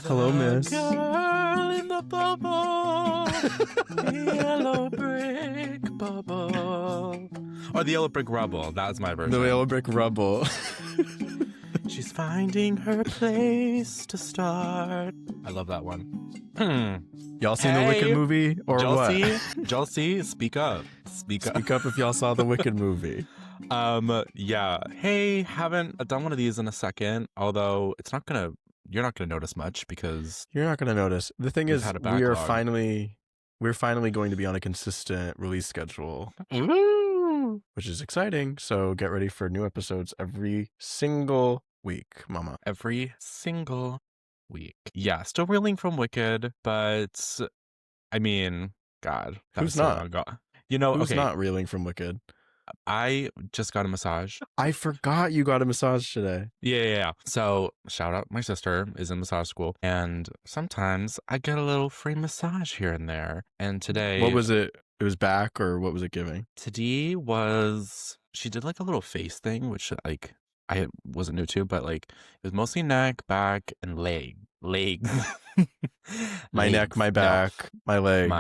Hello, The miss. girl in the bubble, the yellow brick bubble. Or the yellow brick rubble. That's my version. The yellow brick rubble. She's finding her place to start. I love that one. Y'all seen the Wicked movie or Chelsea, what? Chelsea, speak up. Speak up. Speak up if y'all saw the Wicked movie. Yeah. Hey, haven't done one of these in a second. Although you're not gonna notice much because You're not gonna notice. The thing We've is, had a we're backlog. finally going to be on a consistent release schedule, Woo! which is exciting. So get ready for new episodes every single week, mama. Every single week. Yeah, still reeling from Wicked, but I mean, God, that Who's was so not? long ago. You know, Who's okay, not reeling from Wicked? I just got a massage. I forgot you got a massage today. Yeah. So shout out, my sister is in massage school, and sometimes I get a little free massage here and there. And today, What was it? It was back, or what was it giving? today she did like a little face thing, which like I wasn't new to, but like it was mostly neck, back, and legs. My neck, my No, back, my legs.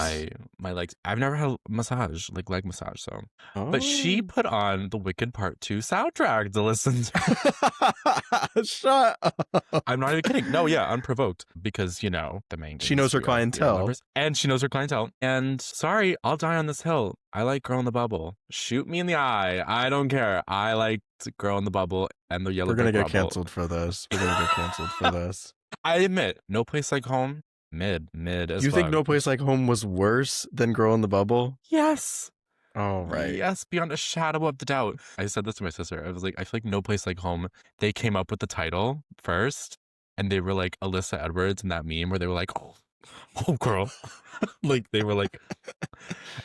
my legs. I've never had a massage, like leg massage, so. Oh. But she put on the Wicked Part 2 soundtrack to listen to. Shut up. I'm not even kidding. No, yeah, unprovoked. Because, you know, the main She knows her we are clientele. lovers. And she knows her clientele. And sorry, I'll die on this hill. I like Girl in the Bubble. Shoot me in the eye. I don't care. I liked Girl in the Bubble and the Yellow We're gonna Brick get Rubble. canceled for this. We're gonna get canceled for this. I admit, No Place Like Home, mid as You think fuck. No Place Like Home was worse than Girl in the Bubble? Yes. Oh, right. Yes, beyond a shadow of the doubt. I said this to my sister. I was like, I feel like No Place Like Home, they came up with the title first, and they were like Alyssa Edwards in that meme where they were like, oh girl. Like they were like,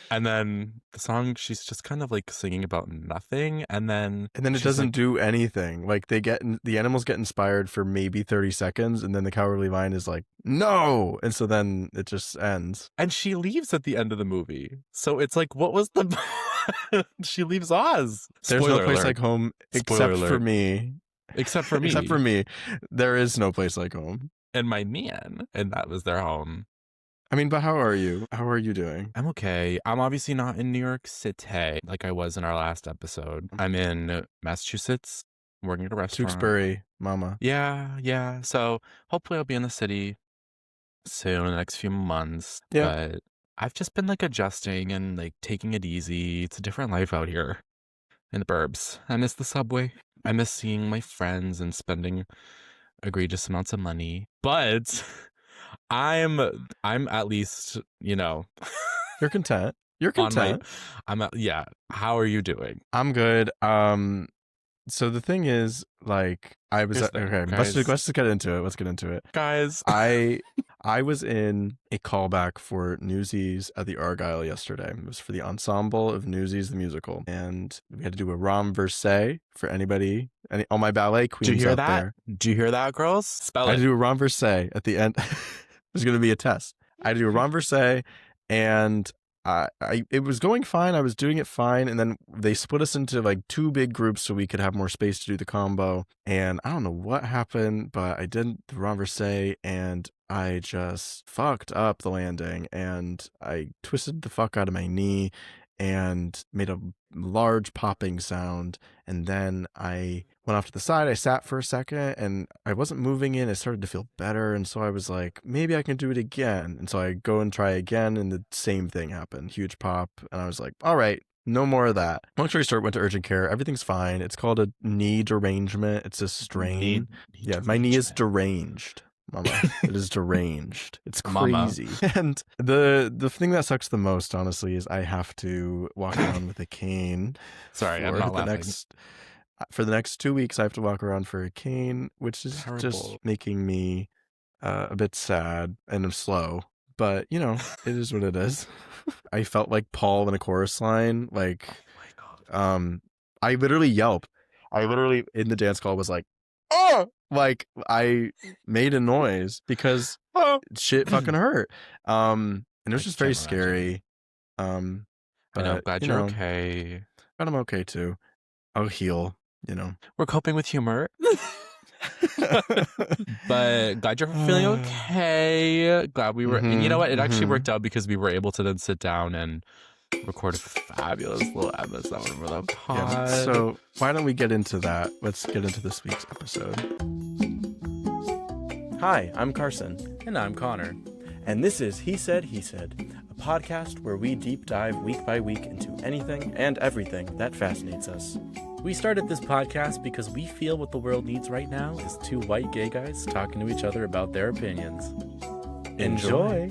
and then the song, she's just kind of like singing about nothing, and then it she's doesn't like, do anything. Like the animals get inspired for maybe 30 seconds, and then the Cowardly Lion is like, no, and so then it just ends. and she leaves at the end of the movie. So it's like, what was the? She leaves Oz. There's Spoiler no place alert. like home Spoiler except for alert. me. Except for me. Except for me, there is no place like home. And my man, and that was their home. I mean, but how are you? How are you doing? I'm okay. I'm obviously not in New York City like I was in our last episode. I'm in Massachusetts, working at a restaurant. Tewksbury, mama. Yeah. So hopefully I'll be in the city soon, in the next few months. Yeah. But I've just been like adjusting and like taking it easy. It's a different life out here in the burbs. I miss the subway. I miss seeing my friends and spending egregious amounts of money. But I'm at least, you know, You're content. You're on my, content. yeah. How are you doing? I'm good. So the thing is, like, I was Here's the thing, okay. guys. Let's just get into it. Let's get into it, Guys. I was in a callback for Newsies at the Argyle yesterday. It was for the ensemble of Newsies the musical, and we had to do a rom versé for all my ballet queens Do you hear out that? there. Do you hear that, girls? Spell I had it. to do a rom versé at the end. There's going to be a test. I had to do a rom versé, and it was going fine. I was doing it fine, and then they split us into like two big groups so we could have more space to do the combo. And I don't know what happened, but I did the renversé, and I just fucked up the landing, and I twisted the fuck out of my knee and made a large popping sound. And then I went off to the side. I sat for a second, and I wasn't moving in. I started to feel better, and so I was like, maybe I can do it again. And so I go and try again, and the same thing happened. Huge pop. And I was like, all right, no more of that. Long story short, went to urgent care. Everything's fine. It's called a knee derangement. It's a strain. Yeah, my knee is deranged. Mama, it is deranged. It's crazy. Mama. And the thing that sucks the most, honestly, is I have to walk around with a cane. Sorry, I'm not laughing. For the next 2 weeks, I have to walk around for a cane, which is just making me a bit sad and slow. But, you know, it is what it is. I felt like Paul in a chorus line. Like, oh my God. I literally yelped. I literally, in the dance call, was like, oh! Like, I made a noise because shit fucking hurt. And it was just very scary. But, I know, glad you're okay. But I'm okay too. I'll heal, you know. We're coping with humor. But glad you're feeling okay. Glad we were, and you know what? It actually worked out because we were able to then sit down and record a fabulous little episode for the pod. Yeah, so why don't we get into that? Let's get into this week's episode. Hi, I'm Carson. And I'm Connor. And this is He Said, He Said, a podcast where we deep dive week by week into anything and everything that fascinates us. We started this podcast because we feel what the world needs right now is two white gay guys talking to each other about their opinions. Enjoy.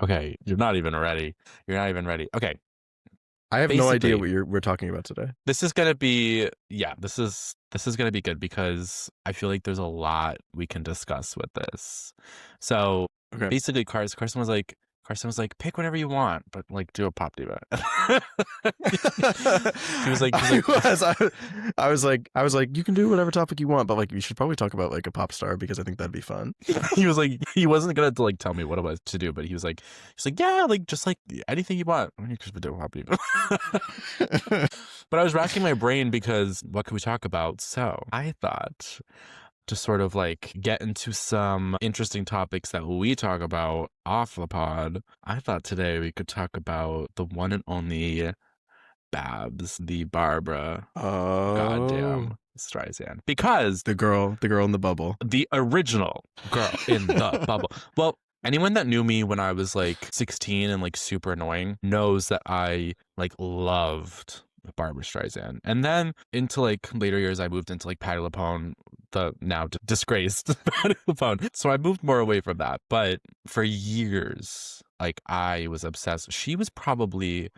Okay, you're not even ready. Okay. I have no idea what we're talking about today. This is gonna be this is gonna be good because I feel like there's a lot we can discuss with this. So basically, Carson was like, pick whatever you want, but like do a pop diva. he was like, I was like, you can do whatever topic you want, but like you should probably talk about like a pop star because I think that'd be fun. He was like, he wasn't gonna like tell me what it was to do, but he was like, yeah, like just like anything you want. I mean, just do a pop diva. But I was racking my brain because what could we talk about? So I thought to sort of like get into some interesting topics that we talk about off the pod, I thought today we could talk about the one and only Babs, the Barbra goddamn Streisand. Because the girl in the bubble. The original girl in the bubble. Well, anyone that knew me when I was like 16 and like super annoying knows that I like loved Barbra Streisand. And then into like later years, I moved into like Patti LuPone, the now disgraced Patti LuPone. So I moved more away from that. But for years, like I was obsessed. She was probably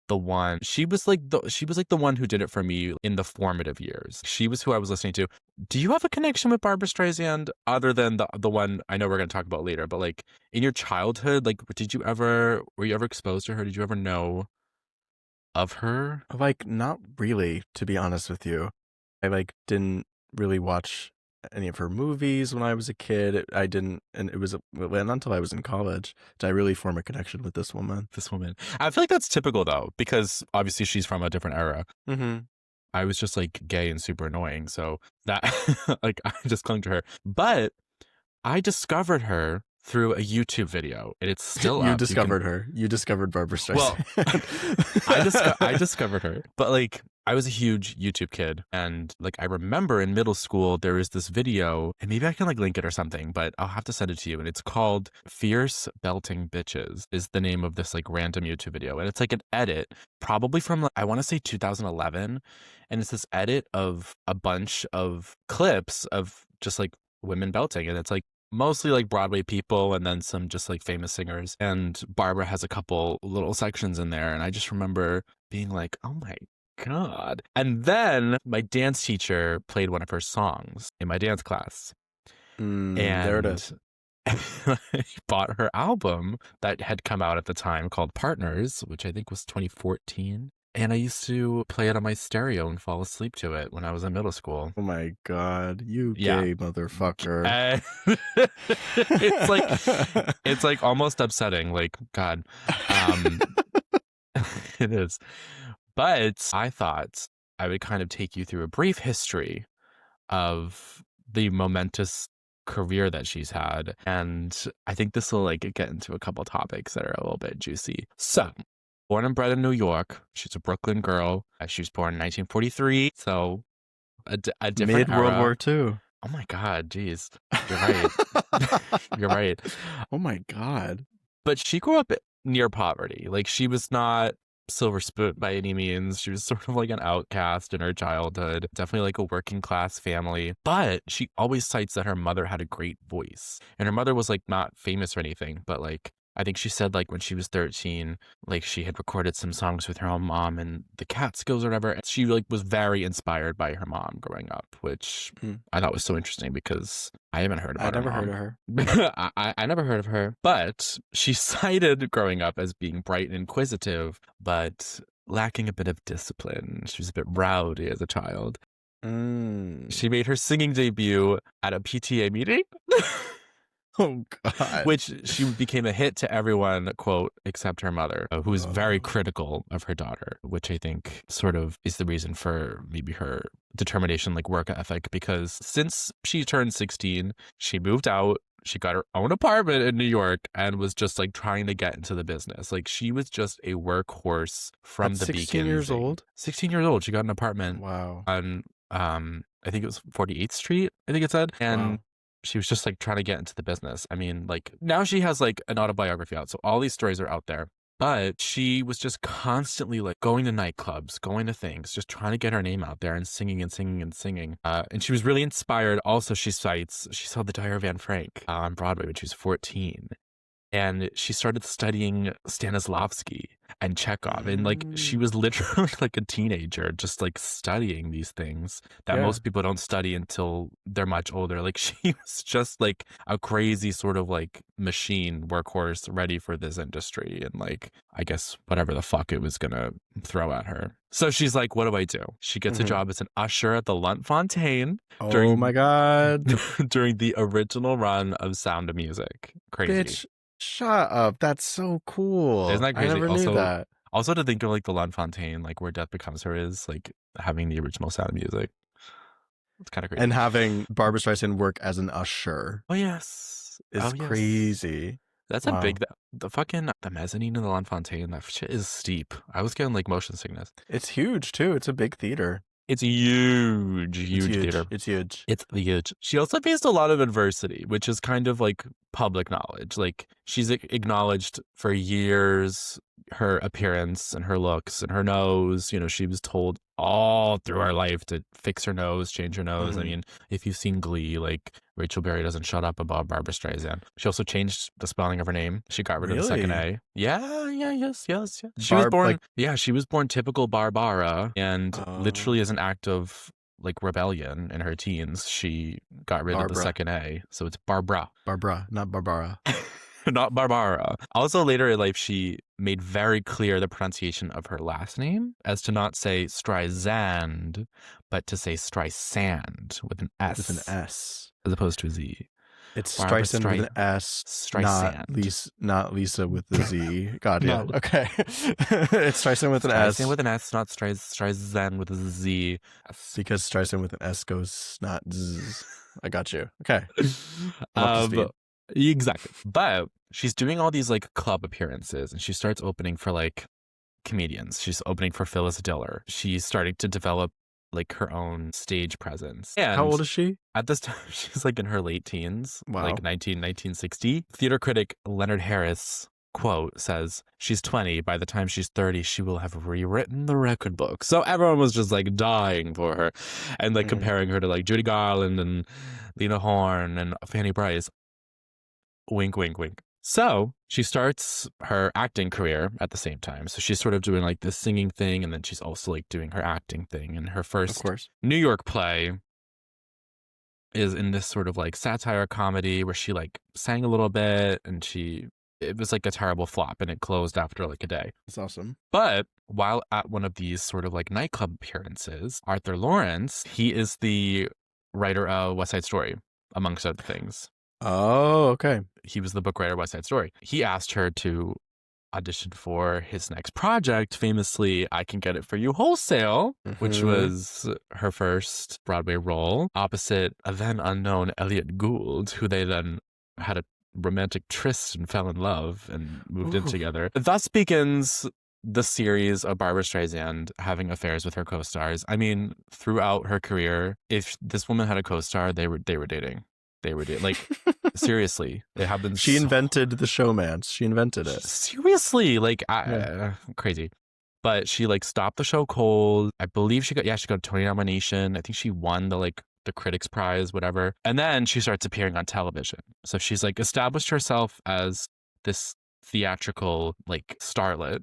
the one. She was like the one who did it for me in the formative years. She was who I was listening to. Do you have a connection with Barbra Streisand other than the one I know we're going to talk about later? But like in your childhood, like were you ever exposed to her? Did you ever know of her? Like, not really, to be honest with you. I like didn't really watch any of her movies when I was a kid. I didn't, and it was not until I was in college did I really form a connection with this woman. I feel like that's typical though, because obviously she's from a different era. Mm-hmm. I was just like gay and super annoying, so that like I just clung to her. But I discovered her through a YouTube video, and it's still up. You discovered Barbra Streisand. Well, I discovered her, but like I was a huge YouTube kid, and like I remember in middle school there was this video, and maybe I can like link it or something, but I'll have to send it to you. And it's called "Fierce Belting Bitches" is the name of this like random YouTube video, and it's like an edit, probably from like, I want to say 2011, and it's this edit of a bunch of clips of just like women belting, and it's like mostly like Broadway people and then some just like famous singers. And Barbra has a couple little sections in there. And I just remember being like, oh my God. And then my dance teacher played one of her songs in my dance class. And there it is. I bought her album that had come out at the time called Partners, which I think was 2014. And I used to play it on my stereo and fall asleep to it when I was in middle school. Oh my God, you gay motherfucker. It's like almost upsetting. Like, God, it is. But I thought I would kind of take you through a brief history of the momentous career that she's had. And I think this will like get into a couple topics that are a little bit juicy. So, born and bred in New York. She's a Brooklyn girl. She was born in 1943, so a different mid-World era. War II. Oh my God, geez. You're right. You're right. Oh my God. But she grew up near poverty. Like, she was not silver spoon by any means. She was sort of like an outcast in her childhood. Definitely like a working class family. But she always cites that her mother had a great voice. And her mother was like not famous or anything, but like I think she said like when she was 13, like she had recorded some songs with her own mom in the Catskills or whatever. She like was very inspired by her mom growing up, which I thought was so interesting because I haven't heard about her. I never heard of her. I never heard of her, but she's cited growing up as being bright and inquisitive, but lacking a bit of discipline. She was a bit rowdy as a child. She made her singing debut at a PTA meeting. Oh God. which she became a hit to everyone, quote, except her mother, who is very critical of her daughter, which I think sort of is the reason for maybe her determination, like work ethic, because since she turned 16, she moved out. She got her own apartment in New York and was just like trying to get into the business. Like she was just a workhorse from At the 16 beginning. years old? 16 years old. She got an apartment Wow. on I think it was 48th Street, I think it said. And Wow. she was just like trying to get into the business. I mean, like now she has like an autobiography out. So all these stories are out there. But she was just constantly like going to nightclubs, going to things, just trying to get her name out there and singing and singing and singing. And she was really inspired. Also, she cites, she saw The Diary of Anne Frank on Broadway when she was 14. And she started studying Stanislavski and Chekhov. And like she was literally like a teenager, just like studying these things that most people don't study until they're much older. Like she was just like a crazy sort of like machine workhorse ready for this industry. And like, I guess whatever the fuck it was gonna throw at her. So she's like, what do I do? She gets a job as an usher at the Lunt-Fontanne. Oh my God. During the original run of Sound of Music. Crazy. Bitch, shut up. That's so cool. Isn't that crazy? I never knew that. Also to think of like the Lunt-Fontanne, like where Death Becomes Her is, like having the original Sound of Music. It's kind of crazy. And having Barbra Streisand work as an usher. Oh, yes. Is crazy. That's a big, the fucking, the mezzanine in the Lunt-Fontanne, that shit is steep. I was getting like motion sickness. It's huge too. It's a big theater. It's huge theater. It's huge. It's huge. She also faced a lot of adversity, which is kind of like public knowledge. Like she's acknowledged for years her appearance and her looks and her nose. You know, she was told all through her life to fix her nose, change her nose. I mean, if you've seen Glee, like Rachel Berry doesn't shut up about Barbra Streisand. She also changed the spelling of her name. She got rid of the second A. Yes. She was born, she was born typical Barbara, and literally as an act of like rebellion in her teens, she got rid of the second A. So it's Barbra. Barbara, not Barbara. Not Barbara. Also, later in life, she made very clear the pronunciation of her last name as to not say Streisand, but to say Streisand with an S. With an S. As opposed to a Z. It's Streisand with an S. Streisand. Not Lisa with the Z. God, yeah. No. Okay. It's Streisand with an S. Streisand with an S, not Streisand with a Z. Because Streisand with an S goes not Z. I got you. Okay. Exactly. But she's doing all these like club appearances, and she starts opening for like comedians. She's opening for Phyllis Diller. She's starting to develop like her own stage presence. And how old is she? At this time, she's like in her late teens, wow. Like 1960. Theater critic Leonard Harris, quote, says, she's 20. By the time she's 30, she will have rewritten the record book. So everyone was just like dying for her and like comparing her to like Judy Garland and Lena Horne and Fanny Bryce. Wink, wink, wink. So she starts her acting career at the same time. So she's sort of doing like this singing thing, and then she's also like doing her acting thing. And her first New York play is in this sort of like satire comedy where she like sang a little bit, and it was like a terrible flop, and it closed after like a day. That's awesome. But while at one of these sort of like nightclub appearances, Arthur Lawrence, he is the writer of West Side Story, amongst other things. Oh, okay. He was the book writer of West Side Story. He asked her to audition for his next project, famously I Can Get It For You Wholesale, which was her first Broadway role, opposite a then unknown Elliot Gould, who they then had a romantic tryst and fell in love and moved in together. Thus begins the series of Barbra Streisand having affairs with her co-stars. I mean, throughout her career, if this woman had a co-star, they were dating. They were dating. Like, seriously, it happened. She invented the showmance. She invented it. Seriously, like, crazy. But she like stopped the show cold. I believe she got a Tony nomination. I think she won the Critics Prize, whatever. And then she starts appearing on television. So she's like established herself as this theatrical like starlet,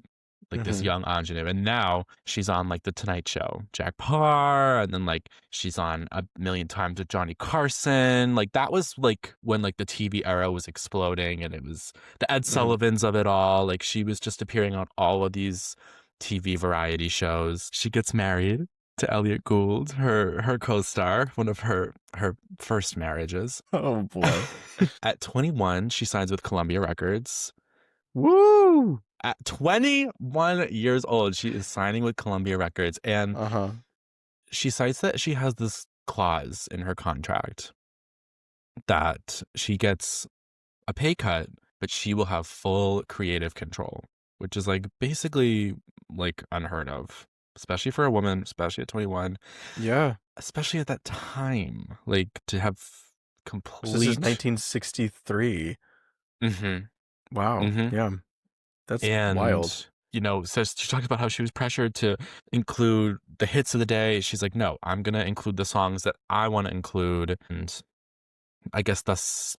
like this young ingenue. And now she's on like The Tonight Show, Jack Parr, and then like she's on a million times with Johnny Carson. Like that was like when like the TV era was exploding, and it was the Ed Sullivans of it all. Like she was just appearing on all of these TV variety shows. She gets married to Elliot Gould, her co-star, one of her first marriages. Oh boy. At 21, she signs with Columbia Records. Woo! At 21 years old, she is signing with Columbia Records, and she cites that she has this clause in her contract that she gets a pay cut, but she will have full creative control, which is like basically like unheard of, especially for a woman, especially at 21. Yeah. Especially at that time, like to have complete. This is 1963. Wow. Yeah. That's wild. You know, so she talks about how she was pressured to include the hits of the day. She's like, no, I'm going to include the songs that I want to include. And I guess thus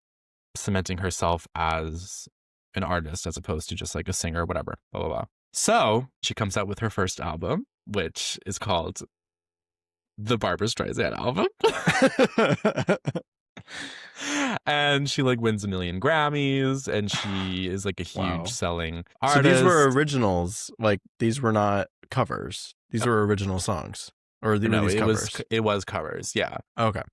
cementing herself as an artist as opposed to just like a singer or whatever, blah, blah, blah. So she comes out with her first album, which is called the Barbra Streisand album. And she like wins 1 million Grammys, and she is like a huge selling artist. So these were originals, like these were not covers. These were original songs, or these covers? It was covers. Yeah. Okay.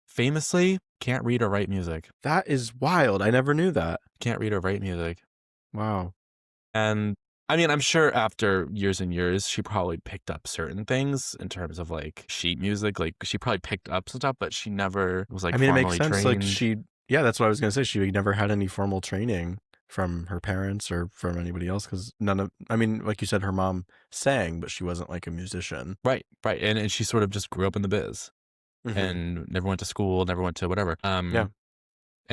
Famously, can't read or write music. That is wild. I never knew that. Can't read or write music. Wow. And I mean, I'm sure after years and years, she probably picked up certain things in terms of like sheet music. Like she probably picked up some stuff, but she never was like. I mean, it makes sense. Trained. Like yeah, that's what I was gonna say. She never had any formal training from her parents or from anybody else, because I mean, like you said, her mom sang, but she wasn't like a musician. Right. And she sort of just grew up in the biz and never went to school, never went to whatever. And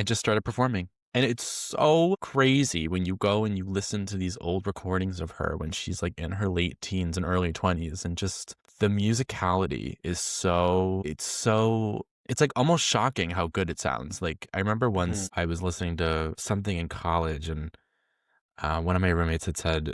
just started performing. And it's so crazy when you go and you listen to these old recordings of her when she's like in her late teens and early 20s, and just the musicality is it's like almost shocking how good it sounds. Like I remember once I was listening to something in college, and one of my roommates had said,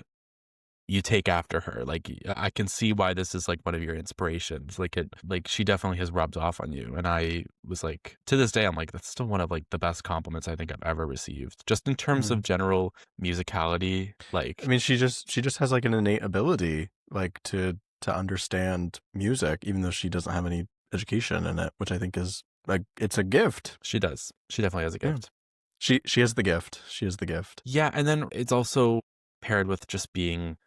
you take after her. Like I can see why this is like one of your inspirations. Like she definitely has rubbed off on you. And I was like, to this day, I'm like, that's still one of like the best compliments I think I've ever received, just in terms of general musicality. Like, I mean, she just has like an innate ability, like to understand music, even though she doesn't have any education in it, which I think is like, it's a gift. She does. She definitely has a gift. She has the gift. She has the gift. Yeah. And then it's also paired with just being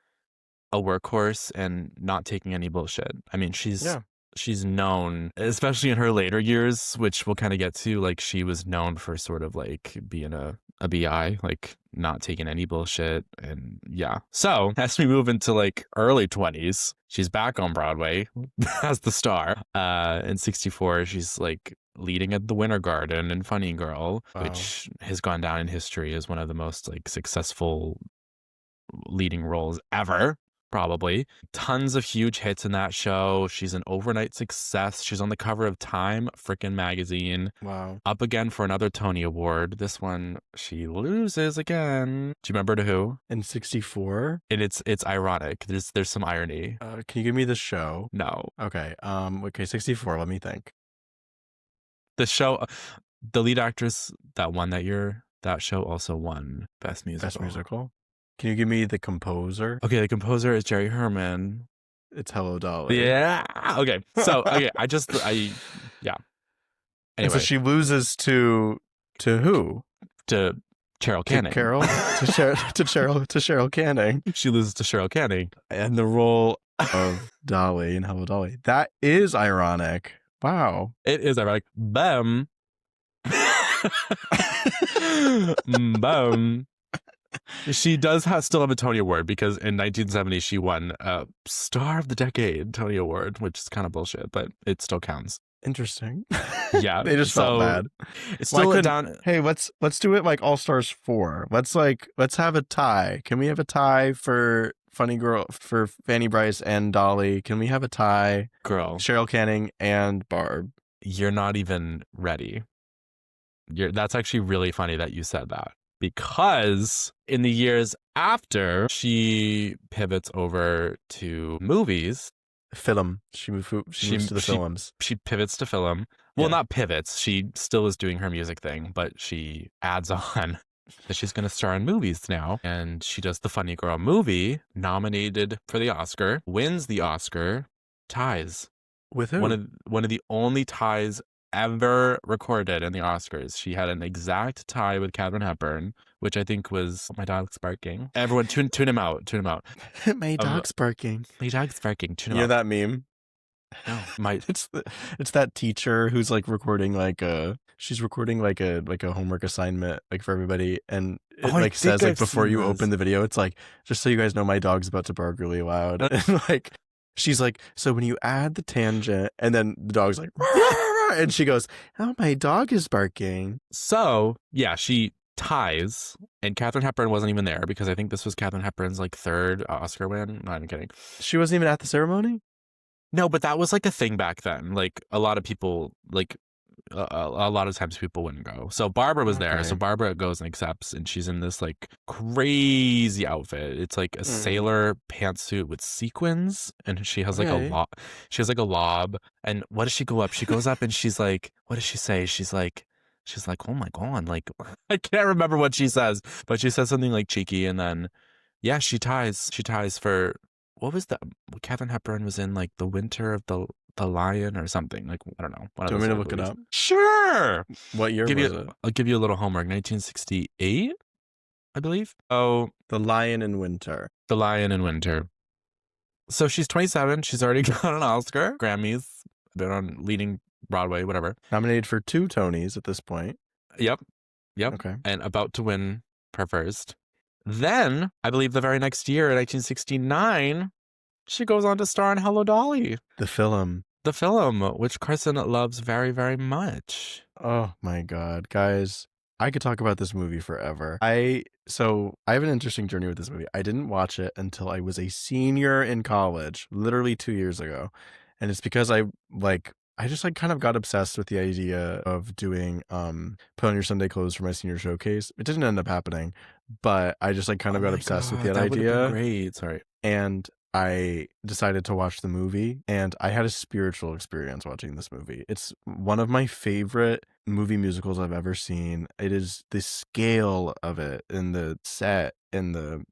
a workhorse and not taking any bullshit. I mean, she's known, especially in her later years, which we'll kind of get to, like she was known for sort of like being a BI, like not taking any bullshit. And yeah. So as we move into like early 20s, she's back on Broadway as the star. In 64, she's like leading at the Winter Garden and Funny Girl, which has gone down in history as one of the most like successful leading roles ever. Probably. Tons of huge hits in that show. She's an overnight success. She's on the cover of Time frickin' magazine. Wow. Up again for another Tony Award. This one, she loses again. Do you remember to who? In 64? And it's ironic. There's some irony. Can you give me the show? No. Okay. Okay, 64. Let me think. The show, the lead actress that won that year, that show also won Best Musical. Best Musical? Can you give me the composer? Okay, the composer is Jerry Herman. It's Hello, Dolly. Yeah. Okay. So, okay, yeah. Anyway. And so she loses to who? To Cheryl Canning. To Cheryl Canning. She loses to Cheryl Canning. And the role of Dolly in Hello, Dolly. That is ironic. Wow. It is ironic. Bam. Bam. She does still have a Tony Award, because in 1970 she won a Star of the Decade Tony Award, which is kind of bullshit, but it still counts. Interesting. Yeah. They just felt bad. It's still down. Hey, let's do it like All Stars 4. Let's have a tie. Can we have a tie for Funny Girl, for Fanny Bryce and Dolly? Can we have a tie? Girl. Cheryl Canning and Barb. You're not even ready. That's actually really funny that you said that. Because in the years after, she pivots over to movies. Film. She moves to the films. She pivots to film. Well, not pivots. She still is doing her music thing, but she adds on that she's going to star in movies now. And she does the Funny Girl movie, nominated for the Oscar, wins the Oscar ties. With who? One of the only ties ever recorded in the Oscars. She had an exact tie with Katharine Hepburn, which I think was my dog's barking. Everyone tune him out. Tune him out. My dog's barking. My dog's barking. Tune him You know out. that meme? No, it's that teacher who's like recording she's recording like a homework assignment like for everybody, and it I like think says like I've before seen you this. open the video, it's like, just so you guys know, my dog's about to bark really loud. And like she's like, so when you add the tangent, and then the dog's like and she goes, oh, my dog is barking. So yeah, she ties, and Katharine Hepburn wasn't even there because I think this was Katharine Hepburn's like third Oscar win. No, I'm kidding. She wasn't even at the ceremony? No, but that was like a thing back then. Like a lot of people, like a lot of times people wouldn't go. So Barbara was there. Okay. So Barbara goes and accepts, and she's in this like crazy outfit. It's like a sailor pantsuit with sequins, and she has like a lob. She has like a lob. And what does she go up? She goes up and she's like, what does she say? She's like, oh my God, like I can't remember what she says, but she says something like cheeky, and then yeah, she ties. She ties for. What was that? Katharine Hepburn was in like The Winter of the Lion or something. Like, I don't know. Do you want me to look it up? Sure. What year was it? I'll give you a little homework. 1968, I believe. Oh, The Lion in Winter. The Lion in Winter. So she's 27. She's already got an Oscar, Grammys, been on leading Broadway, whatever. Nominated for 2 Tonys at this point. Yep. Okay. And about to win her first. Then, I believe the very next year, in 1969, she goes on to star in Hello, Dolly. The film. The film, which Carson loves very, very much. Oh my God, guys. I could talk about this movie forever. I have an interesting journey with this movie. I didn't watch it until I was a senior in college, literally 2 years ago. And it's because I just like kind of got obsessed with the idea of doing put on your Sunday clothes for my senior showcase. It didn't end up happening, but I just like kind of got obsessed with that idea. Great. Sorry. And I decided to watch the movie, and I had a spiritual experience watching this movie. It's one of my favorite movie musicals I've ever seen. It is the scale of it and the set and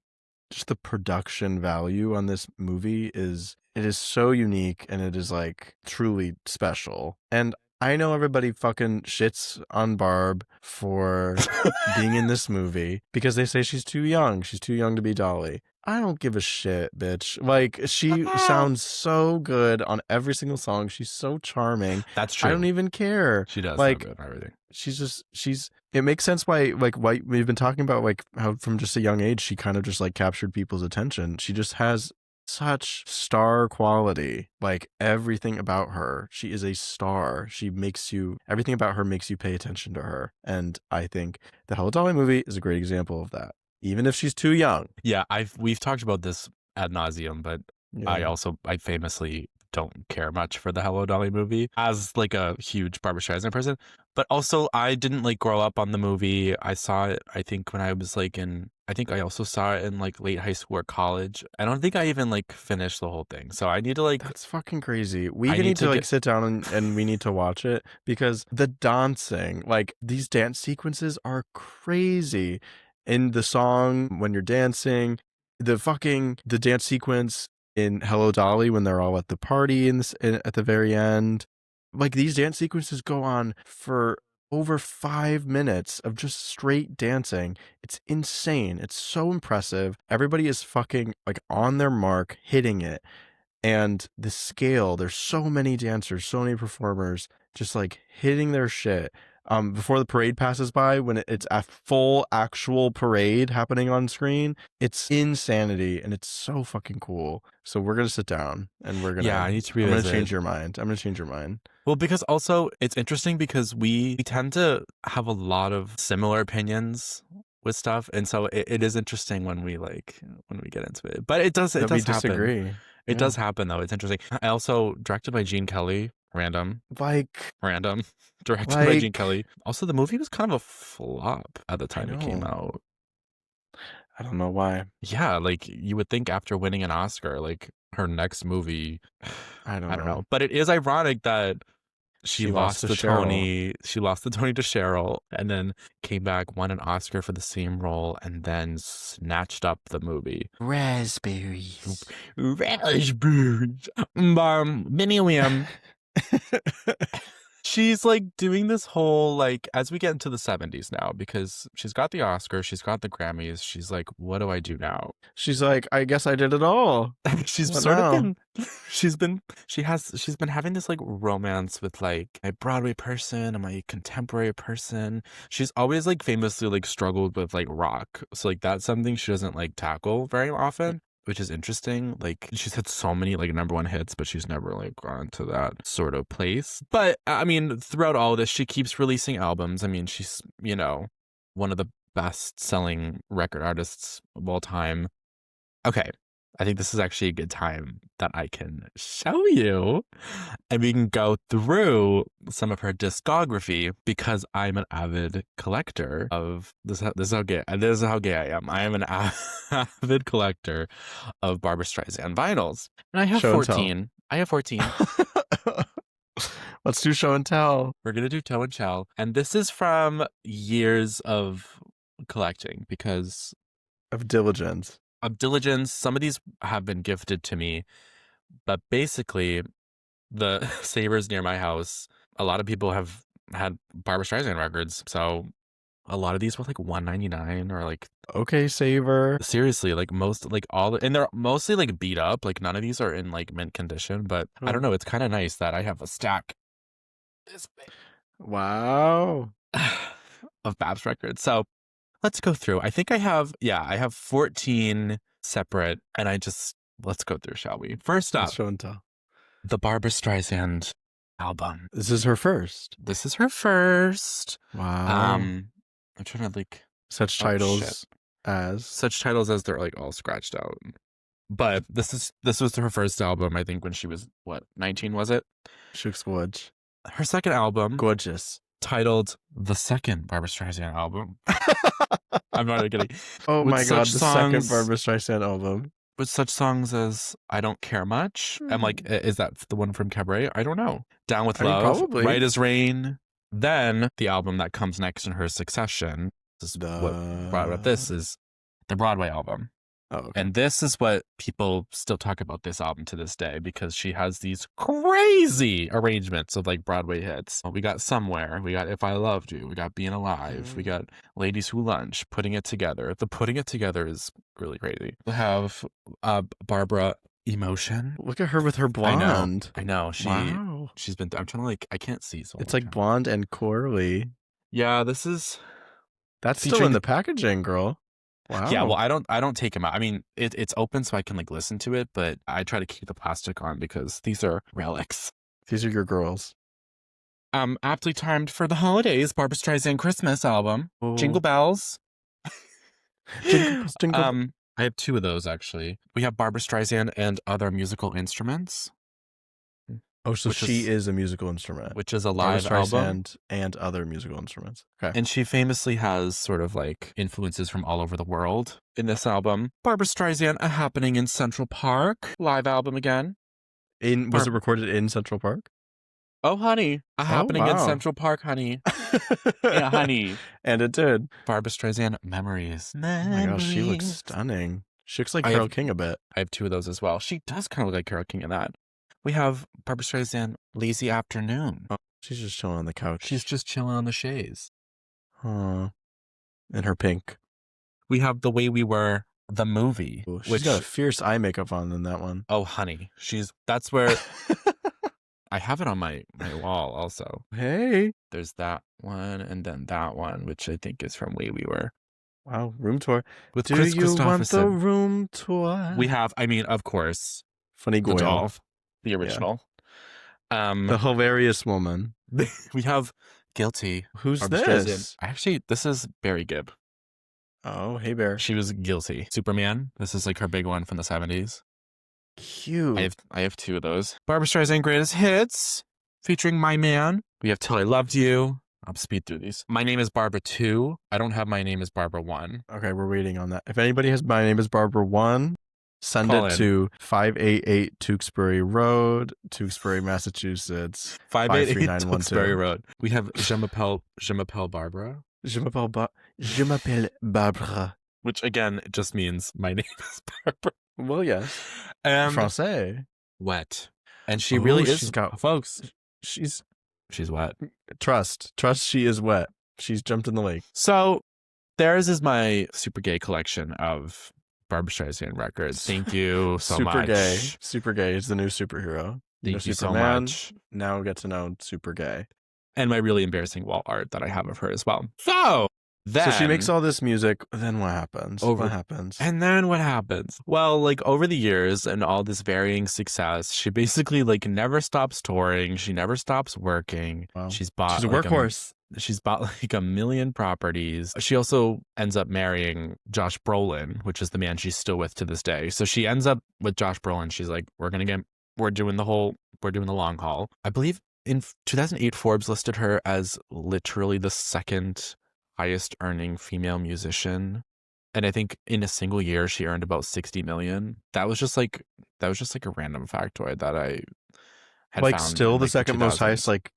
just the production value on this movie is so unique, and it is like truly special. And I know everybody fucking shits on Barb for being in this movie because they say she's too young. She's too young to be Dolly. I don't give a shit, bitch. Like, she sounds so good on every single song. She's so charming. That's true. I don't even care. She does like sound good and everything. It makes sense why we've been talking about like how from just a young age she kind of just like captured people's attention. She just has such star quality. Like, everything about her, she is a star. Everything about her makes you pay attention to her. And I think the Hello, Dolly movie is a great example of that, even if she's too young. Yeah, we've talked about this ad nauseum, but yeah. I famously don't care much for the Hello, Dolly movie as like a huge Barbra Streisand person. But also, I didn't like grow up on the movie. I saw it, I think, when I was like I think I also saw it in like late high school or college. I don't think I even like finished the whole thing. So I need to like. That's fucking crazy. We need to sit down and we need to watch it, because the dancing, like these dance sequences are crazy. In the song, when you're dancing, the dance sequence in Hello, Dolly, when they're all at the party at the very end, like these dance sequences go on for over 5 minutes of just straight dancing. It's insane. It's so impressive. Everybody is fucking like on their mark, hitting it. And the scale, there's so many dancers, so many performers just like hitting their shit. Before the parade passes by, when it's a full actual parade happening on screen, it's insanity, and it's so fucking cool. So we're gonna sit down and we're gonna. Yeah, I need to revisit. I'm gonna change your mind. Well, because also it's interesting because we tend to have a lot of similar opinions with stuff, and so it is interesting when we get into it. But it does happen. Disagree. It does happen though. It's interesting. I also directed by Gene Kelly. Random. Directed by Gene Kelly. Also, the movie was kind of a flop at the time it came out. I don't know why. Yeah, like you would think after winning an Oscar, like her next movie, I don't know. But it is ironic that She lost lost to the Cheryl. Tony. She lost the Tony to Cheryl, and then came back, won an Oscar for the same role, and then snatched up the movie. Raspberries. Raspberries. Minnie Liam. She's like doing this whole, like, as we get into the 70s now, because she's got the Oscar, she's got the Grammys. She's like, what do I do now? She's like, I guess I did it all. She's What sort now? of been, she's been having this like romance with like my Broadway person and my contemporary person. She's always like famously like struggled with like rock. So like that's something she doesn't like tackle very often, which is interesting. Like she's had so many like #1 hits, but she's never like gone to that sort of place. But I mean, throughout all this, she keeps releasing albums. I mean, she's, you know, one of the best selling record artists of all time. Okay, I think this is actually a good time that I can show you and we can go through some of her discography because I'm an avid collector of this. This is how gay I am. I am an avid collector of Barbra Streisand vinyls, and I have Show and tell. 14. I have 14. Let's do show and tell. We're gonna do toe and chow, and this is from years of collecting because Of diligence. of diligence. Some of these have been gifted to me, but basically the savers near my house, a lot of people have had Barbra Streisand records, so a lot of these were like $1.99 or like, Okay, Saver. seriously, like most, like all, and they're mostly like beat up. Like none of these are in like mint condition, but I don't know. It's kind of nice that I have a stack this big Wow. of Babs records. So let's go through. I think I have 14 separate, and let's go through, shall we? First up, Let's show and tell. the Barbra Streisand album. This is her first. This is her first. Wow. I'm trying to like Such shit. titles as such titles as they're like all scratched out. But this was her first album, I think, when she was what, 19, was it? Shook's Woods. Her second album, Gorgeous. titled The Second Barbra Streisand Album. I'm not even kidding. Oh With my god, such the songs- second Barbra Streisand album. With such songs as I Don't Care Much. I'm like, is that the one from Cabaret? I don't know. Down with I mean, Love, probably. Right as Rain. Then the album that comes next in her succession, this is what brought up this, is the Broadway album. Oh, okay. And this is what people still talk about this album to this day, because she has these crazy arrangements of like Broadway hits. We got Somewhere, we got If I Loved You, we got Being Alive, we got Ladies Who Lunch, Putting It Together. The Putting It Together is really crazy. We have Barbara Emotion. Look at her with her blonde. I know. Wow. She's been, I'm trying to like, I can't see. So It's like blonde and curly. yeah, this is. That's still Featuring in the- the packaging, girl. Wow. Yeah, well, I don't take them out. I mean, it's open so I can like listen to it, but I try to keep the plastic on because these are relics. These are your girls. Aptly timed for the holidays, Barbra Streisand Christmas album, Oh. Jingle Bells. Jingle. I have 2 of those actually. We have Barbra Streisand and Other Musical Instruments, Oh, so which she is- is a musical instrument. which is a Barbra live album. Streisand and other musical instruments. Okay. And she famously has sort of like influences from all over the world in this album. Barbra Streisand, A Happening in Central Park, live album again. Was it recorded in Central Park? Oh, honey, A Happening in wow. Central Park, honey. Yeah, honey. And it did. Barbra Streisand, Memories. Oh my gosh, she looks stunning. She looks like I Carole have- King a bit. I have 2 of those as well. She does kind of look like Carole King in that. We have Barbra Streisand, Lazy Afternoon. She's just chilling on the couch. She's just chilling on the chaise. Aw. In her pink. We have The Way We Were, the movie. Ooh, she's which, got a fierce eye makeup on in that one. oh, honey. That's where I have it on my wall also. Hey. There's that one and then that one, which I think is from Way We Were. Wow, room tour. With Do Chris you want the Christopherson. room tour? We have, I mean, of course, Funny the Goyle. doll, the original. The hilarious woman. We have Guilty. Who's Barbra this? Streisand. Actually, this is Barry Gibb. Oh, hey bear. She was Guilty. Superman. This is like her big one from the 70s. Cute. I have 2 of those. Barbra Streisand Greatest Hits, featuring My Man. We have Till I Loved You. I'll speed through these. My Name is Barbara 2. I don't have My Name is Barbara 1. Okay, we're waiting on that. If anybody has My Name is Barbara 1, Send Call it in. to 588 Tewksbury Road, Tewksbury, Massachusetts. 588 53912. Tewksbury Road. We have Je m'appelle Barbara, Je m'appelle Barbra. which again just means my name is Barbara. Well, yes. And Francais. wet. And she really is, she's got, folks. she's wet. Trust, she is wet. She's jumped in the lake. So theirs is my super gay collection of Barbra Streisand records. Thank you so much. Super gay is the new superhero. Thank you so Superman, much. Now get to know super gay. And my really embarrassing wall art that I have of her as well. So then, she makes all this music. Then what happens? What happens? And then what happens? Well, like over the years and all this varying success, she basically like never stops touring. She never stops working. Wow. She's a workhorse. She's bought like a million properties. She also ends up marrying Josh Brolin, which is the man she's still with to this day. So she ends up with Josh Brolin. She's like, we're doing the long haul. I believe in 2008, Forbes listed her as literally the second highest earning female musician. And I think in a single year, she earned about 60 million. That was just like a random factoid that I had like found still in, the like, second most 2000s. highest, like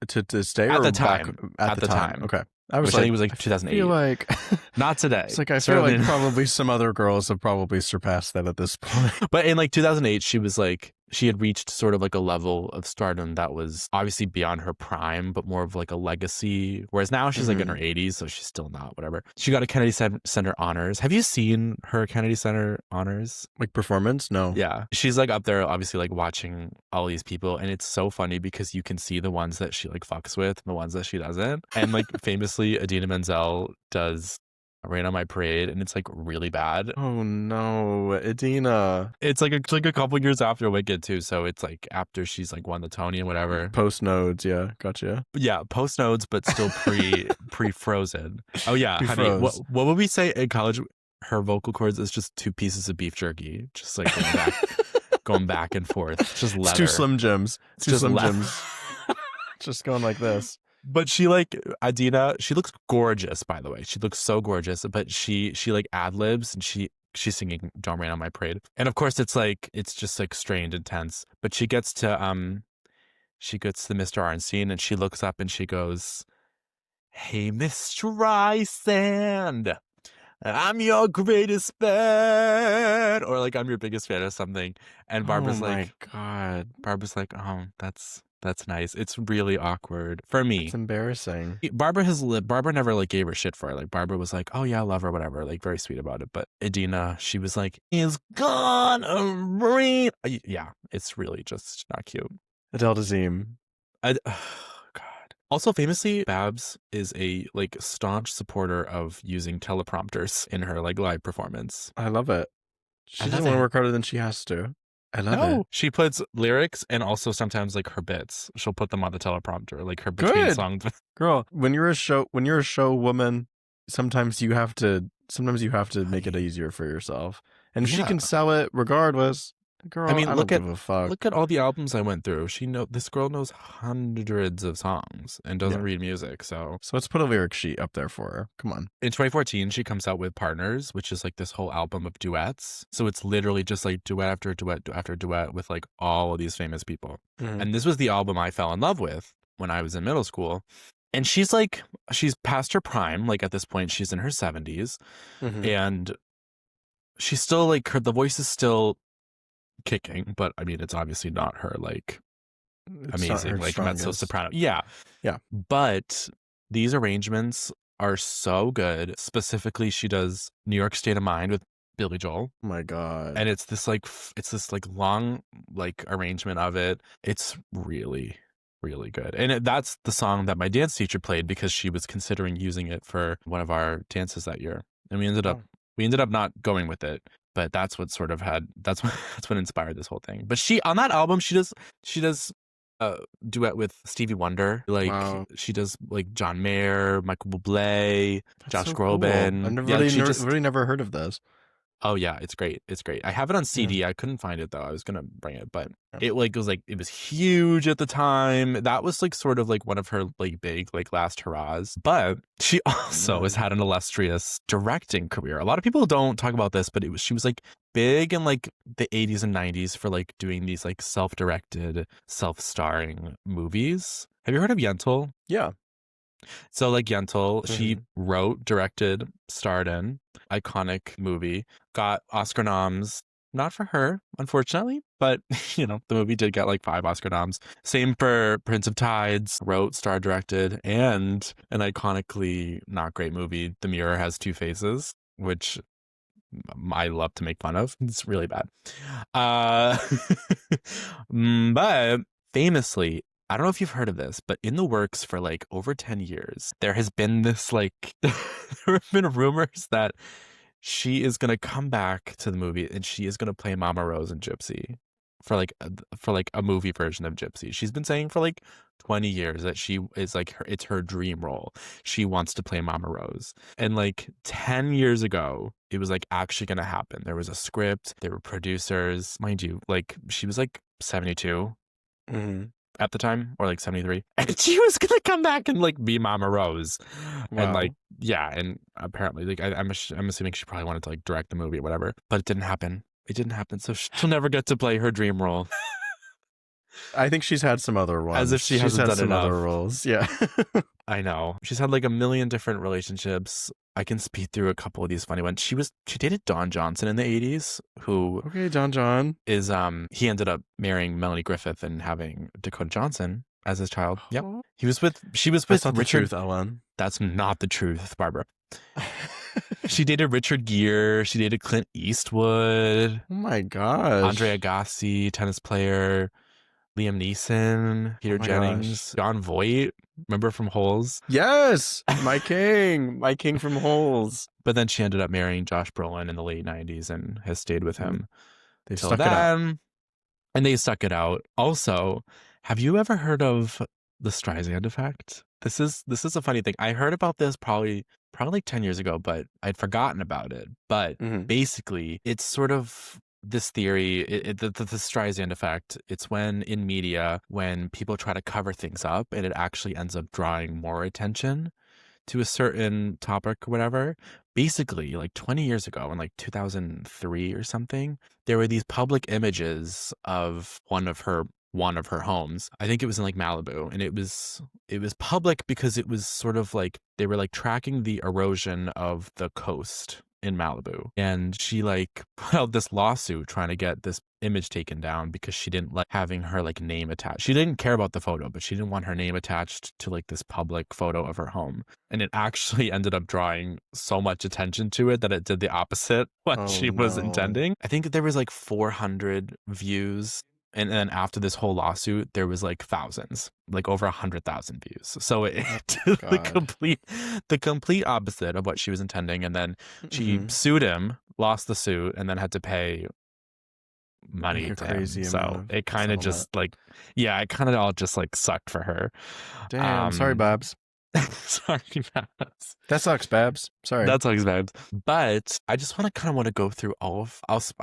to stay at or the time. back, at the time. Okay. I Which I think was like 2008. I feel like not today. It's like I feel like probably some other girls have probably surpassed that at this point. But in like 2008, she had reached sort of like a level of stardom that was obviously beyond her prime, but more of like a legacy. Whereas now she's like in her 80s, so she's still not, whatever. She got a Kennedy Center honors. Have you seen her Kennedy Center honors? Like performance? No. Yeah. She's like up there, obviously, like watching all these people. And it's so funny because you can see the ones that she like fucks with and the ones that she doesn't. And like famously, Idina Menzel does Rain on My Parade, and it's like really bad. Oh no, Idina. It's like a couple years after Wicked too, so it's like after she's like won the Tony and whatever. Post Nodes, yeah, gotcha. Yeah, post Nodes, but still pre Frozen. Oh yeah, honey, what would we say in college? Her vocal cords is just 2 pieces of beef jerky, just like going back and forth. It's just leather. It's 2 Slim Jims. It's 2 Slim Jims. Just going like this. But she like Idina, she looks gorgeous, by the way. She looks so gorgeous, but she like ad-libs and she's singing Don't Rain on My Parade. And of course it's just like strained and tense. But she gets to the Mr. Arnstein and she looks up and she goes, "Hey, Miss Streisand, I'm your greatest fan," or like, "I'm your biggest fan," or something. And Barbara's like, "Oh my God." Barbara's like, "Oh, that's nice." It's really awkward for me. It's embarrassing. Barbara never like gave her shit for it. Like Barbara was like, "Oh yeah, I love her," whatever, like very sweet about it. But Idina, she was like, "Is gonna rain." Yeah, it's really just not cute. Adele Dazeem. Oh God. Also, famously, Babs is a like staunch supporter of using teleprompters in her like live performance. I love it. She doesn't want to work harder than she has to. I love it. She puts lyrics and also sometimes like her bits. She'll put them on the teleprompter, like her between songs. Girl, when you're a show woman, sometimes you have to make it easier for yourself. And if she can sell it regardless, girl, I mean, don't give a fuck. Look at all the albums I went through. This girl knows hundreds of songs and doesn't read music. So let's put a lyric sheet up there for her. Come on. In 2014, she comes out with Partners, which is like this whole album of duets. So it's literally just like duet after duet after duet with like all of these famous people. Mm-hmm. And this was the album I fell in love with when I was in middle school. And she's past her prime. Like at this point, she's in her 70s. Mm-hmm. And she's still like, the voice is still kicking, but I mean, it's obviously not her like amazing like mezzo soprano. Yeah. But these arrangements are so good. Specifically, she does New York State of Mind with Billy Joel. Oh my God. And it's this long like arrangement of it. It's really, really good. And that's the song that my dance teacher played because she was considering using it for one of our dances that year. And we ended up not going with it. But that's what inspired this whole thing. But on that album, she does a duet with Stevie Wonder. Like she does like John Mayer, Michael Bublé, Josh Groban. Cool. I've really never heard of this. Oh yeah, it's great. It's great. I have it on Yeah. CD. I couldn't find it though. I was gonna bring it, but Yeah. it was huge at the time. That was like sort of like one of her like big like last hurrahs. But she also has had an illustrious directing career. A lot of people don't talk about this, but she was like big in like the 80s and 90s for like doing these like self-directed, self-starring movies. Have you heard of Yentl? Yeah. So like Yentl, she Mhm. wrote, directed, starred in iconic movie, got Oscar noms. Not for her, unfortunately, but you know, the movie did get like 5 Oscar noms. Same for Prince of Tides, wrote, star directed, and an iconically not great movie, The Mirror Has Two Faces, which I love to make fun of. It's really bad. Uh, but famously, I don't know if you've heard of this, but in the works for like over 10 years, there has been this like, there have been rumors that she is going to come back to the movie and she is going to play Mama Rose in Gypsy for like a movie version of Gypsy. She's been saying for like 20 years that she is like it's her dream role. She wants to play Mama Rose. And like 10 years ago, it was like actually going to happen. There was a script, there were producers, mind you, like she was like 72 Mhm. at the time or like 73 and she was gonna come back and like be Mama Rose and like Wow. yeah, and apparently like I'm assuming she probably wanted to like direct the movie or whatever, but it didn't happen, so she'll never get to play her dream role. I think she's had some other As if ones. she She's hasn't had done some other enough. roles. Yeah. I know she's had like a million different relationships. I can speed through a couple of these funny ones. She dated Don Johnson in the 80s, who Okay, John. is he ended up marrying Melanie Griffith and having Dakota Johnson as his child. Yep. She was That's with not the Richard. truth, Ellen. That's not the truth, Barbara. She dated Richard Gere. She dated Clint Eastwood, Oh my Andre gosh. Agassi, tennis player, Liam Neeson, Oh Peter my gosh. Jennings, John Voight, remember from Holes? Yes, my king from Holes. But then she ended up marrying Josh Brolin in the late 90s and has stayed with And him they've till stuck it out. then. And they stuck it out. Also, have you ever heard of the Streisand effect? This is a funny thing. I heard about this probably like 10 years ago, but I'd forgotten about it. But Mhm. basically, it's sort of this theory, the Streisand effect. It's when in media, when people try to cover things up and it actually ends up drawing more attention to a certain topic or whatever. Basically, like 20 years ago in like 2003 or something, there were these public images of one of her homes. I think it was in like Malibu, and it was public because it was sort of like they were like tracking the erosion of the coast in Malibu. And she like put out this lawsuit trying to get this image taken down because she didn't like having her like name attached. She didn't care about the photo, but she didn't want her name attached to like this public photo of her home. And it actually ended up drawing so much attention to it that it did the opposite what Oh she was no. intending. I think there was like 400 views. And then after this whole lawsuit, there was like thousands, like over 100,000 views. So it Oh did God. the complete opposite of what she was intending. And then she Mhm. sued him, lost the suit, and then had to pay Like money a to him. crazy amount So of it kind of settlement. just like, yeah, it kind of all just like sucked for her. Damn. Sorry, Um, Babs. sorry, Babs. That sucks, Babs. Sorry. That's always bad. But I just want to go through I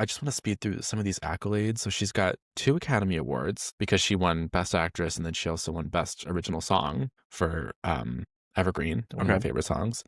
just want to speed through some of these accolades. So she's got 2 Academy Awards because she won Best Actress and then she also won Best Original Song for Evergreen, one of my Okay. favorite songs.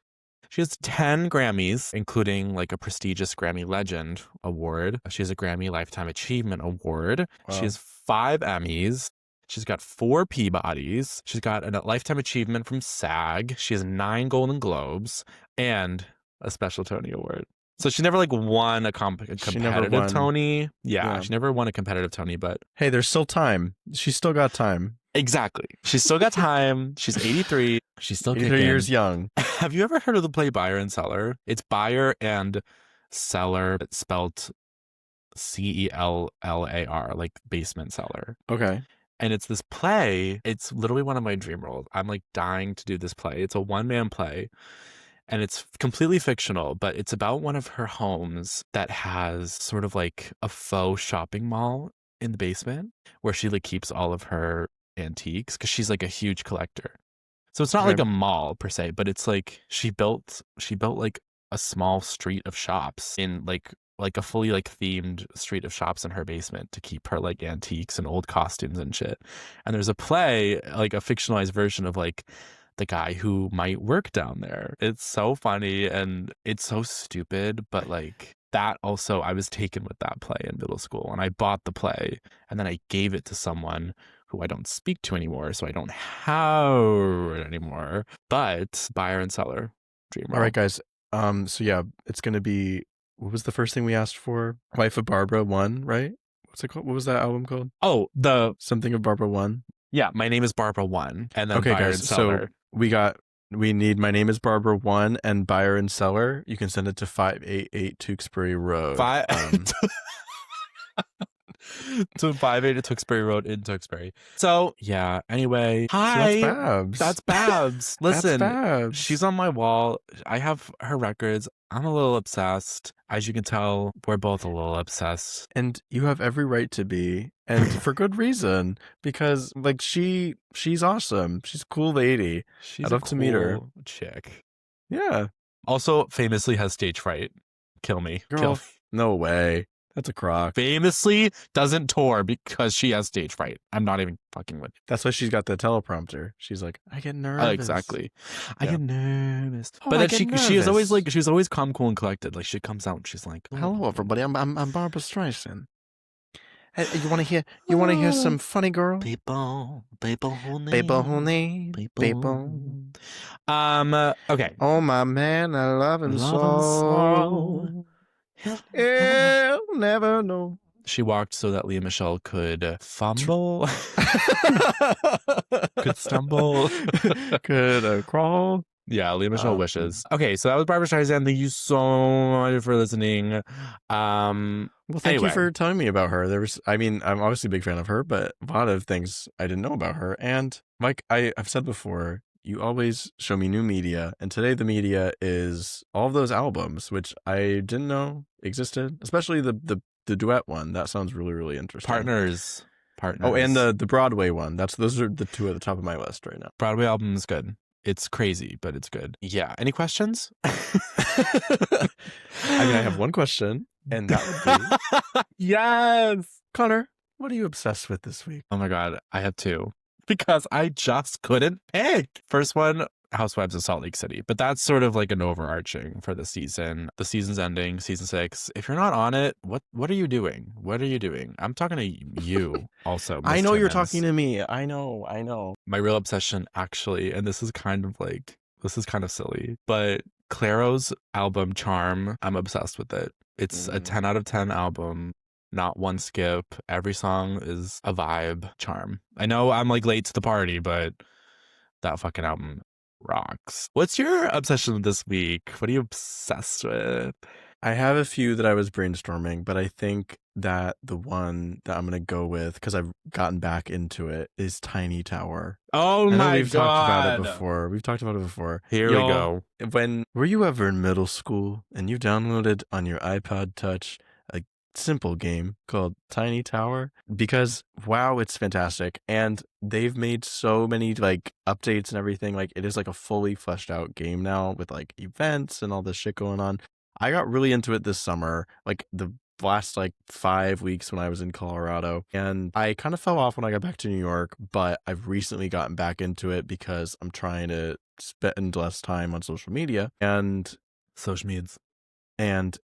She has 10 Grammys, including like a prestigious Grammy Legend Award. She has a Grammy Lifetime Achievement Award. She Wow. has 5 Emmys. She's got 4 Peabodys. She's got a Lifetime Achievement from SAG. She has 9 Golden Globes and a special Tony Award. So she never like won a She never competitive won. Tony. Yeah, Yeah. she never won a competitive Tony, but Hey, there's still time. She's still got time. exactly. She's still got time. She's 83. She's still 83 years kicking. young. Have you ever heard of the play Buyer and Seller? It's buyer and seller, but spelled Cellar, like basement cellar. Okay. And it's this play. It's literally one of my dream roles. I'm like dying to do this play. It's a one-man play and it's completely fictional, but it's about one of her homes that has sort of like a faux shopping mall in the basement where she like keeps all of her antiques because she's like a huge collector. So it's not like Okay. a mall per se, but it's like she built like a small street of shops in like like a fully like themed street of shops in her basement to keep her like antiques and old costumes and shit. And there's a play, like a fictionalized version of like the guy who might work down there. It's so funny and it's so stupid, but like that also, I was taken with that play in middle school and I bought the play and then I gave it to someone who I don't speak to anymore, so I don't have it anymore. But buyer and seller, dream All roll. right, guys. So yeah, it's gonna be. What was the first thing we asked for? Wife of Barbara 1, right? What's it called? What was that album called? Oh, Something of Barbara 1. yeah, My Name is Barbara 1, and then Okay, buyer guys. and So seller. we need My Name is Barbara 1 and buyer and seller. You can send it to 588 Tewksbury Road. To 580 Tewksbury Road in Tewksbury. So yeah. Anyway, So hi. that's Babs. That's Babs. Listen, That's Babs. she's on my wall. I have her records. I'm a little obsessed. As you can tell, we're both a little obsessed. And you have every right to be, and for good reason, because like she's awesome. She's a cool lady. She's I'd love to meet her. cool chick. Yeah. Also, famously has stage fright. Kill me. Girl, Kill me. no way. That's a crock. Famously doesn't tour because she has stage fright. I'm not even fucking with you. That's why she's got the teleprompter. She's like, I get nervous. Exactly. I Yeah. get nervous. Oh, but I then get she is always nervous. like, she's always calm, cool, and collected. Like she comes out and she's like, Hello, everybody. I'm Barbra Streisand. Hey, you want to hear some funny girl? people who need. People who need people. Okay. Oh my man, I love him Love and so. sorrow. He'll never know. She walked so that Leah Michelle could fumble, could stumble, could crawl. Yeah, Leah Michelle wishes. Okay, so that was Barbra Streisand. Thank you so much for listening. Well, thank you for telling me about her. I'm obviously a big fan of her, but a lot of things I didn't know about her. And like I've said before, you always show me new media, and today the media is all of those albums, which I didn't know existed, especially the duet one. That sounds really, really interesting. Partners. Oh, and the Broadway one. Those are the two at the top of my list right now. Broadway album is good. It's crazy, but it's good. Yeah. Any questions? I have one question, and that would be yes. Connor, what are you obsessed with this week? Oh my God, I have two because I just couldn't pick. First one, Housewives of Salt Lake City, but that's sort of like an overarching for the season. The season's ending, season 6. If you're not on it, what are you doing? What are you doing? I'm talking to you also. I know you're talking to me. I know. My real obsession, actually, and this is kind of silly, but Clairo's album Charm, I'm obsessed with it. It's a 10 out of 10 album. Not one skip. Every song is a vibe. Charm. I know I'm like late to the party, but that fucking album rocks. What's your obsession this week? What are you obsessed with? I have a few that I was brainstorming, but I think that the one that I'm going to go with, because I've gotten back into it, is Tiny Tower. Oh my God. We've talked about it before. Here we go. Were you ever in middle school and you downloaded on your iPod Touch a simple game called Tiny Tower? Because wow, it's fantastic. And they've made so many like updates and everything. Like it is like a fully fleshed out game now with like events and all this shit going on. I got really into it this summer, like the last like 5 weeks when I was in Colorado, and I kind of fell off when I got back to New York, but I've recently gotten back into it because I'm trying to spend less time on social media and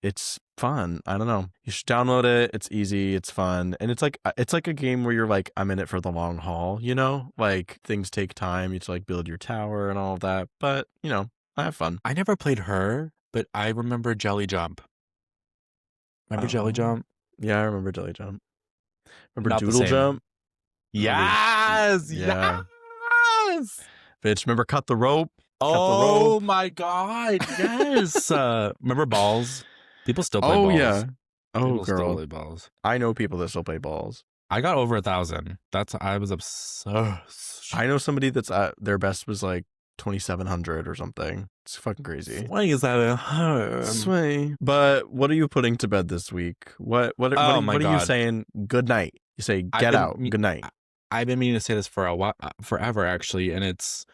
it's fun. I don't know. You should download it. It's easy. It's fun. And it's like a game where you're like, I'm in it for the long haul, you know, like things take time. You have to like build your tower and all of that, but you know, I have fun. I never played her, but I remember Jelly Jump. Remember Jelly Jump? Yeah, I remember Jelly Jump. Remember Not the Doodle same. Jump? Yes! Yeah. Yes! Bitch, remember Cut the Rope? Oh my God, yes! Remember Balls? People still play balls. Yeah. Oh, People still girl. play balls. I know people that still play balls. I got over 1,000. I was obsessed. I know somebody that's at their best was like 2,700 or something. It's fucking crazy. Why is that at home? Sway. But what are you putting to bed this week? What are you saying? Good night. You say get out. Good night. I've been meaning to say this for a while, forever actually, and it's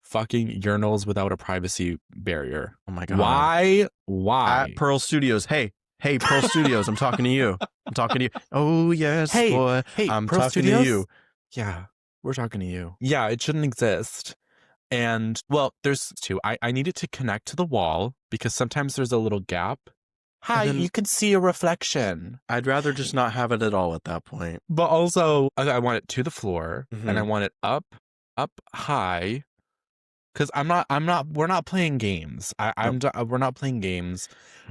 fucking urinals without a privacy barrier. Oh my God. Why? At Pearl Studios. Hey, Hey, Pearl Studios, I'm talking to you. I'm talking to you. Oh, yes, Hey, boy. hey, I'm Pearl talking Studios? to you. Yeah, we're talking to you. Yeah, it shouldn't exist. And, well, there's two. I needed to connect to the wall because sometimes there's a little gap. Hi, then- you can see a reflection. I'd rather just not have it at all at that point. But also, I want it to the floor and I Mhm. want it up high. Because we're not playing games. We're not playing games.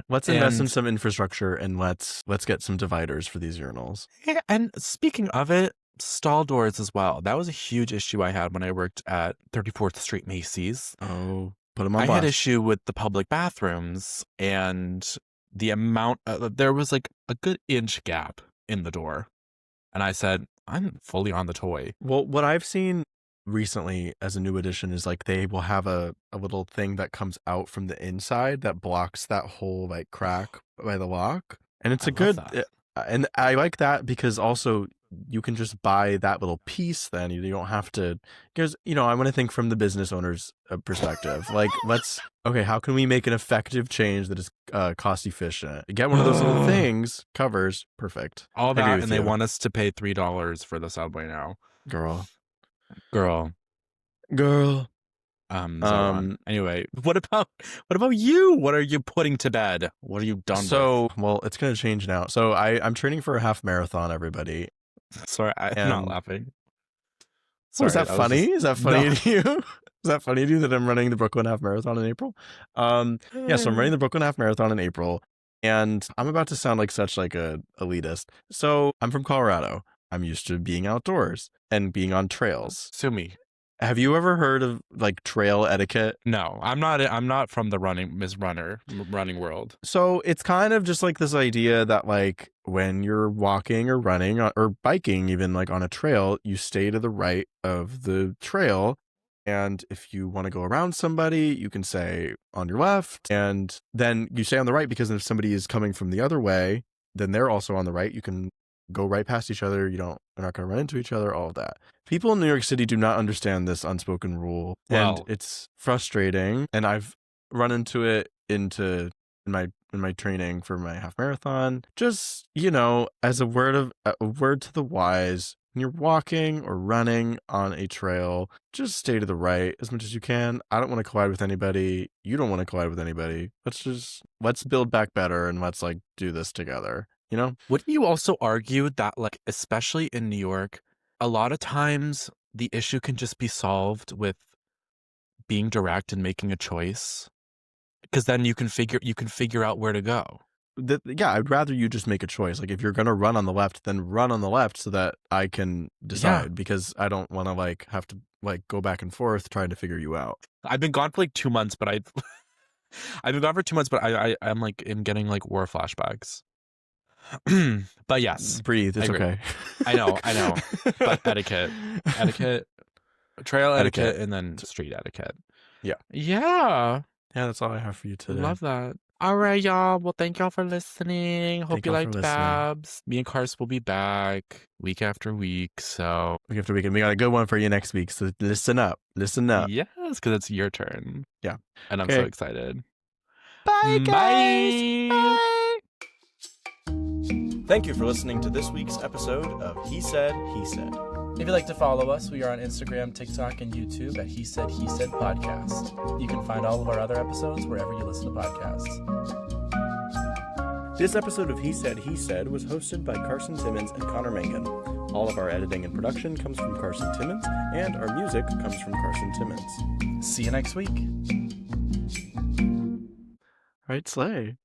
Let's invest in And- some infrastructure and let's get some dividers for these urinals. Yeah, and speaking of it, stall doors as well. That was a huge issue I had when I worked at 34th Street Macy's. Oh, put them on I blast. had issue with the public bathrooms and the amount there was like a good inch gap in the door. And I said, I'm fully on the toy. Well, what I've seen recently as a new addition is like they will have a little thing that comes out from the inside that blocks that whole like crack by the lock. And it's I a good love that. and I like that because also you can just buy that little piece then. You don't have to, because, you know, I want to think from the business owner's perspective. Like, how can we make an effective change that is cost efficient? Get one of those little things, covers, perfect. All I agree that, with and they you. want us to pay $3 for the subway now. Girl. Anyway, what about you? What are you putting to bed? What are you done with? So, well, it's going to change now. So I'm training for a half marathon, everybody. Sorry, I'm not laughing. Sorry, is that funny? Is that funny No. to you? Is that funny to you that I'm running the Brooklyn Half Marathon in April? Yeah, so I'm running the Brooklyn Half Marathon in April, and I'm about to sound like such like a elitist. So I'm from Colorado. I'm used to being outdoors and being on trails. Sue me. Have you ever heard of like trail etiquette? No, I'm not from the running world. So it's kind of just like this idea that like when you're walking or running or biking, even like on a trail, you stay to the right of the trail. And if you want to go around somebody, you can say on your left, and then you stay on the right because if somebody is coming from the other way, then they're also on the right. You can go right past each other. They're not going to run into each other, all of that. People in New York City do not understand this unspoken rule, and it's frustrating. And I've run into it in my training for my half marathon. Just, you know, as a word to the wise, when you're walking or running on a trail, just stay to the right as much as you can. I don't want to collide with anybody. You don't want to collide with anybody. Let's build back better and let's like do this together. You know? Wouldn't you also argue that, like, especially in New York, a lot of times the issue can just be solved with being direct and making a choice? Because then you can figure out where to go. Yeah, I'd rather you just make a choice. Like if you're gonna run on the left, then run on the left so that I can decide. Because I don't want to like have to like go back and forth trying to figure you out. I've been gone for like 2 months, but I've been gone for 2 months, but I'm like getting like war flashbacks. But yes, breathe. It's okay. I know. But etiquette, trail etiquette, and then street etiquette. Yeah. That's all I have for you today. Love that. All right, y'all. Well, thank y'all for listening. Hope you liked Babs. Me and Kars will be back week after week. So week after week, and we got a good one for you next week. So listen up. Yes, because it's your turn. Yeah, and I'm so excited. Bye, guys. Bye. Thank you for listening to this week's episode of He Said, He Said. If you'd like to follow us, we are on Instagram, TikTok, and YouTube at He Said Podcast. You can find all of our other episodes wherever you listen to podcasts. This episode of He Said, He Said was hosted by Carson Timmons and Connor Mangan. All of our editing and production comes from Carson Timmons, and our music comes from Carson Timmons. See you next week. All right, slay.